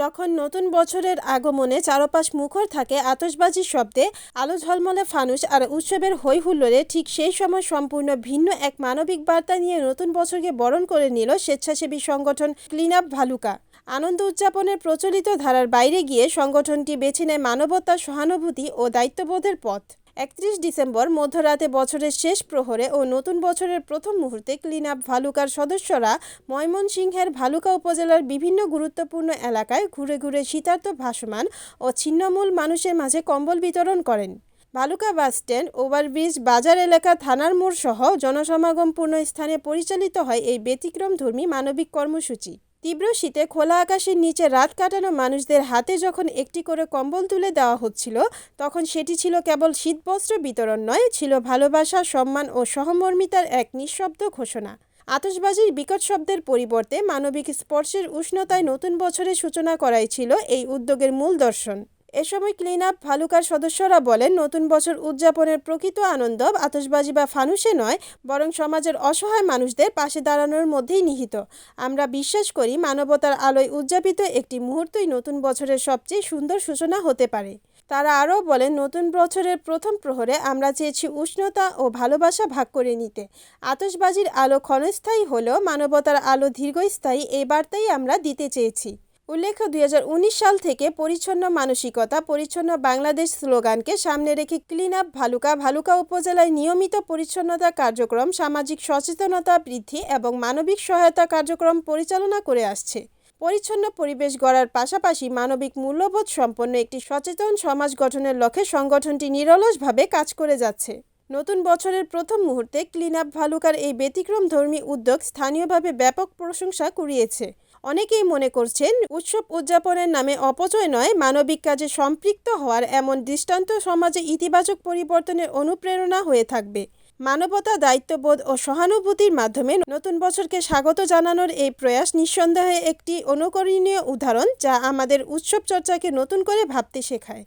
যখন নতুন বছরের আগমনে চারপাশ মুখর থাকে আতশবাজির শব্দে, আলো ঝলমলে ফানুস আর উৎসবের হৈ হুল্লোড়ে, ঠিক সেই সময় সম্পূর্ণ ভিন্ন এক মানবিক বার্তা নিয়ে নতুন বছরকে বরণ করে নিল স্বেচ্ছাসেবী সংগঠন ক্লিন আপ ভালুকা। আনন্দ উদযাপনের প্রচলিত ধারার বাইরে গিয়ে সংগঠনটি বেছে নেয় মানবতা, সহানুভূতি ও দায়িত্ববোধের পথ। ৩১ ডিসেম্বর মধ্যরাতে বছরের শেষ প্রহরে ও নতুন বছরের প্রথম মুহূর্তে ক্লিন আপ ভালুকার সদস্যরা ময়মনসিংহের ভালুকা উপজেলার বিভিন্ন গুরুত্বপূর্ণ এলাকায় ঘুরে ঘুরে শীতার্ত ভাসমান ও ছিন্নমূল মানুষের মাঝে কম্বল বিতরণ করেন। ভালুকা বাসস্ট্যান্ড, ওভারব্রিজ, বাজার এলাকা, থানার মোড় সহ জনসমাগমপূর্ণ স্থানে পরিচালিত হয় এই ব্যতিক্রমধর্মী মানবিক কর্মসূচি। তীব্র শীতে খোলা আকাশের নিচে রাত কাটানো মানুষদের হাতে যখন একটি করে কম্বল তুলে দেওয়া হচ্ছিল, তখন সেটি ছিল কেবল শীতবস্ত্র বিতরণ নয়, ছিল ভালোবাসা, সম্মান ও সহমর্মিতার এক নিঃশব্দ ঘোষণা। আতশবাজির বিকট শব্দের পরিবর্তে মানবিক স্পর্শের উষ্ণতায় নতুন বছরের সূচনা করাই ছিল এই উদ্যোগের মূল দর্শন। এ সময় ক্লিন আপ ভালুকার সদস্যরা বলেন, নতুন বছর উদযাপনের প্রকৃত আনন্দ আতশবাজি বা ফানুসে নয়, বরং সমাজের অসহায় মানুষদের পাশে দাঁড়ানোর মধ্যেই নিহিত। আমরা বিশ্বাস করি, মানবতার আলোয় উদযাপিত একটি মুহূর্তই নতুন বছরের সবচেয়ে সুন্দর সূচনা হতে পারে। তারা আরও বলেন, নতুন বছরের প্রথম প্রহরে আমরা চেয়েছি উষ্ণতা ও ভালোবাসা ভাগ করে নিতে। আতশবাজির আলো ক্ষণস্থায়ী হলেও মানবতার আলো দীর্ঘস্থায়ী, এই বার্তাই আমরা দিতে চেয়েছি। উল্লেখ্য, ২০১৯ সাল থেকে পরিচ্ছন্ন মানসিকতা, পরিচ্ছন্ন বাংলাদেশ স্লোগানকে সামনে রেখে ক্লিন আপ ভালুকা ভালুকা উপজেলায় নিয়মিত পরিচ্ছন্নতা কার্যক্রম, সামাজিক সচেতনতা বৃদ্ধি এবং মানবিক সহায়তা কার্যক্রম পরিচালনা করে আসছে। পরিচ্ছন্ন পরিবেশ গড়ার পাশাপাশি মানবিক মূল্যবোধ সম্পন্ন একটি সচেতন সমাজ গঠনের লক্ষ্যে সংগঠনটি নিরলসভাবে কাজ করে যাচ্ছে। নতুন বছরের প্রথম মুহূর্তে ক্লিন আপ ভালুকার এই ব্যতিক্রমধর্মী উদ্যোগ স্থানীয়ভাবে ব্যাপক প্রশংসা কুড়িয়েছে। অনেকেই মনে করছেন, উৎসব উদযাপনের নামে অপচয় নয়, মানবিক কাজে সম্পৃক্ত হওয়ার এমন দৃষ্টান্ত সমাজে ইতিবাচক পরিবর্তনের অনুপ্রেরণা হয়ে থাকবে। মানবতা, দায়িত্ববোধ ও সহানুভূতির মাধ্যমে নতুন বছরকে স্বাগত জানানোর এই প্রয়াস নিঃসন্দেহে একটি অনুকরণীয় উদাহরণ, যা আমাদের উৎসব চর্চাকে নতুন করে ভাবতে শেখায়।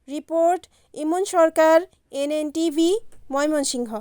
রিপোর্ট ইমন সরকার, NNTV, ময়মনসিংহ।